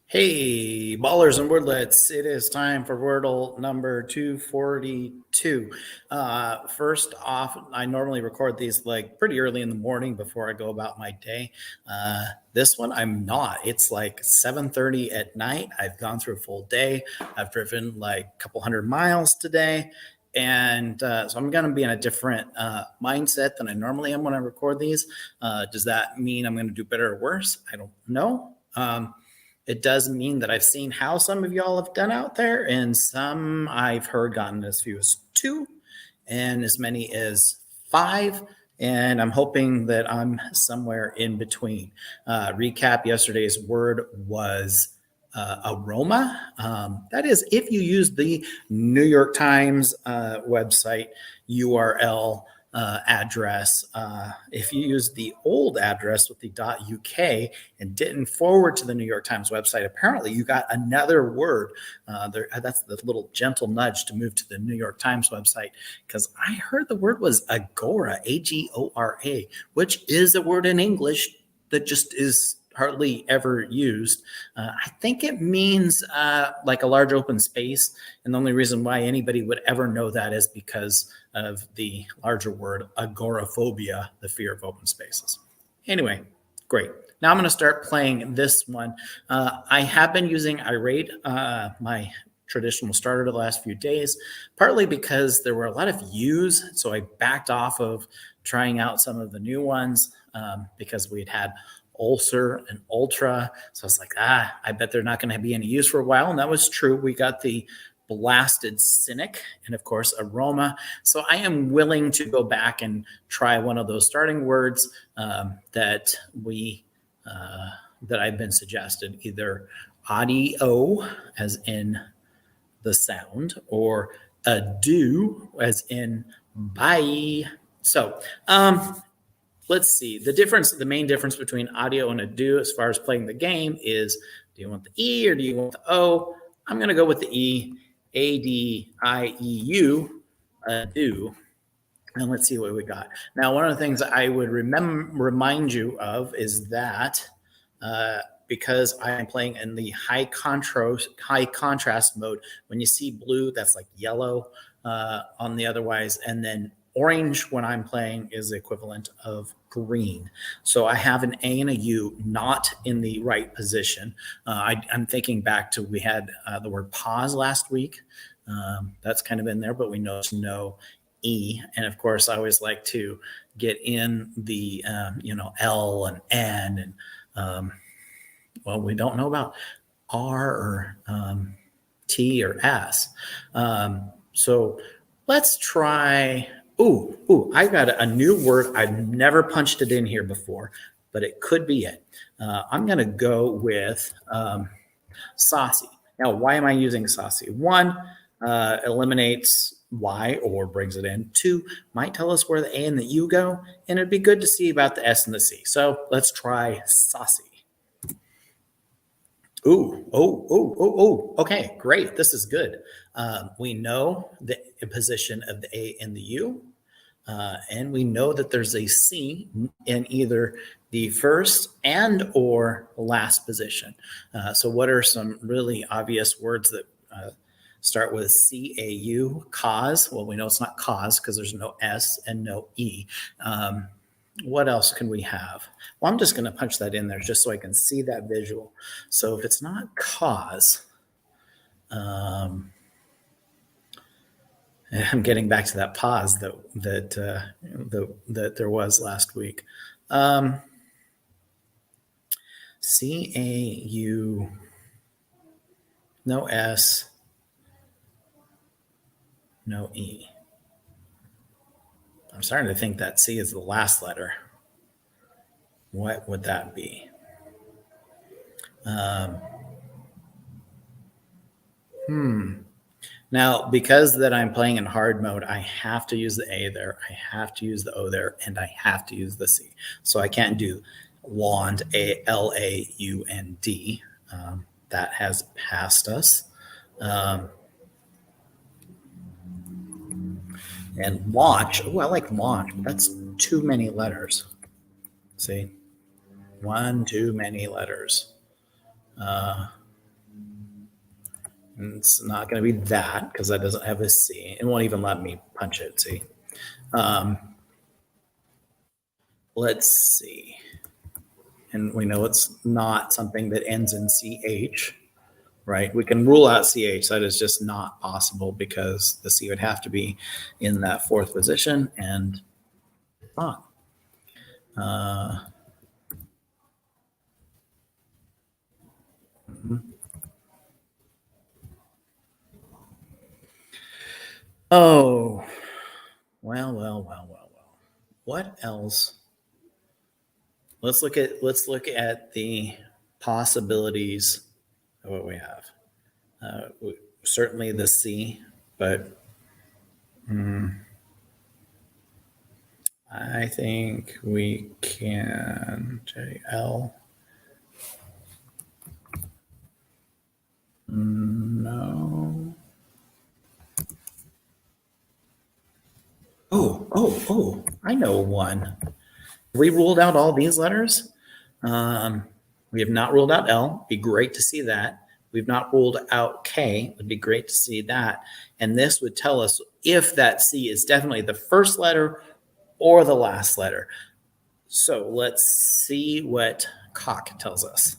Hey, ballers and wordlets, it is time for Wordle number 242. First off, I normally record these like pretty early in the morning before I go about my day. This one, I'm not. It's like 7:30 at night. I've gone through a full day. I've driven like a couple hundred miles today. And so I'm going to be in a different mindset than I normally am when I record these. Does that mean I'm going to do better or worse? I don't know. It does mean that I've seen how some of y'all have done out there, and some I've heard gotten as few as 2 and as many as 5. And I'm hoping that I'm somewhere in between. Recap, yesterday's word was aroma. That is, if you use the New York Times website URL address. If you use the old address with the .uk and didn't forward to the New York Times website, apparently you got another word. That's the little gentle nudge to move to the New York Times website, because I heard the word was agora, Agora, which is a word in English that just is hardly ever used. I think it means like a large open space. And the only reason why anybody would ever know that is because of the larger word agoraphobia, the fear of open spaces. Anyway, great. Now I'm going to start playing this one. I have been using Irate, my traditional starter the last few days, partly because there were a lot of U's. So I backed off of trying out some of the new ones because we'd had ulcer and ultra. So I was like, I bet they're not going to be any use for a while. And that was true. We got the blasted cynic and of course aroma. So I am willing to go back and try one of those starting words that I've been suggested, either audio as in the sound, or adieu as in bye. So let's see. The main difference between audio and adieu as far as playing the game is, do you want the E or do you want the O? I'm going to go with the E, A-D-I-E-U, adieu. And let's see what we got. Now, one of the things I would remind you of is that because I am playing in the high contrast mode, when you see blue, that's like yellow on the otherwise, and then orange when I'm playing is the equivalent of green. So I have an A and a U not in the right position. I'm thinking back to, we had the word pause last week. That's kind of in there, but we know it's no E. And of course, I always like to get in the, L and N. And, well, we don't know about R or T or S. So let's try... Ooh, I got a new word. I've never punched it in here before, but it could be it. I'm going to go with saucy. Now, why am I using saucy? 1, eliminates Y or brings it in. 2, might tell us where the A and the U go, and it'd be good to see about the S and the C. So let's try saucy. Okay, great. This is good. We know the position of the A and the U, and we know that there's a C in either the first and or last position. So what are some really obvious words that start with C-A-U? Cause. Well, we know it's not cause because there's no S and no E. What else can we have? Well, I'm just going to punch that in there just so I can see that visual. So if it's not cause, I'm getting back to that pause that there was last week. C-A-U, no S, no E. I'm starting to think that C is the last letter. What would that be? Now, because that I'm playing in hard mode, I have to use the A there, I have to use the O there, and I have to use the C. So I can't do laund, A-L-A-U-N-D. That has passed us. And launch, I like launch, but that's too many letters. See, 1 too many letters. And it's not going to be that because that doesn't have a C. It won't even let me punch it. See. Let's see. And we know it's not something that ends in CH, right? We can rule out CH. That is just not possible because the C would have to be in that fourth position and not. Oh, well. What else? Let's look at the possibilities of what we have. Certainly the C, but I think we can JL. No. Oh, I know one. We ruled out all these letters. We have not ruled out L. Be great to see that. We've not ruled out K. Would be great to see that. And this would tell us if that C is definitely the first letter or the last letter. So let's see what cock tells us.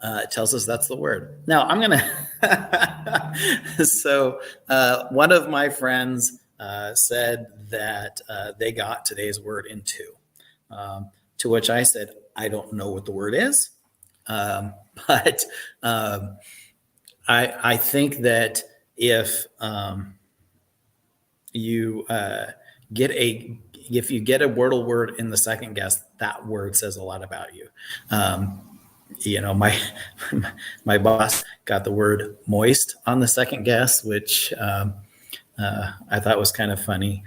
It tells us that's the word. Now I'm gonna. So one of my friends said that they got today's word in two. To which I said, I don't know what the word is, but I think that if you get a Wordle word in the second guess, that word says a lot about you. My boss got the word moist on the second guess, which I thought was kind of funny.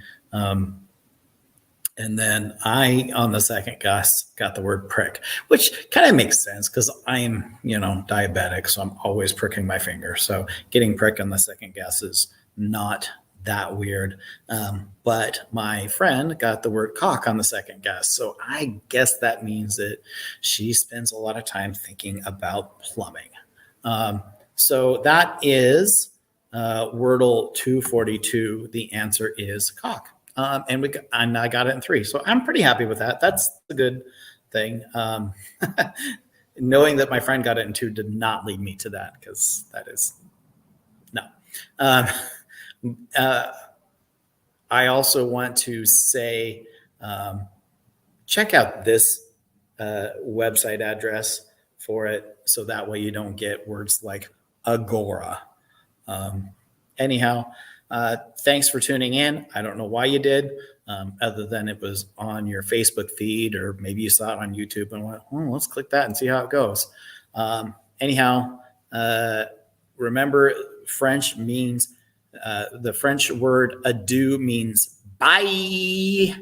And then I, on the second guess, got the word prick, which kind of makes sense because I'm, diabetic, so I'm always pricking my finger. So getting prick on the second guess is not that weird. But my friend got the word cock on the second guess. So I guess that means that she spends a lot of time thinking about plumbing. So that is Wordle 242. The answer is cock. And I got it in 3. So I'm pretty happy with that. That's a good thing. Knowing that my friend got it in 2 did not lead me to that because that is no. I also want to say, check out this website address for it. So that way you don't get words like agora. Anyhow, thanks for tuning in. I don't know why you did, other than it was on your Facebook feed, or maybe you saw it on YouTube and went, let's click that and see how it goes. Anyhow, remember French means, the French word adieu means bye.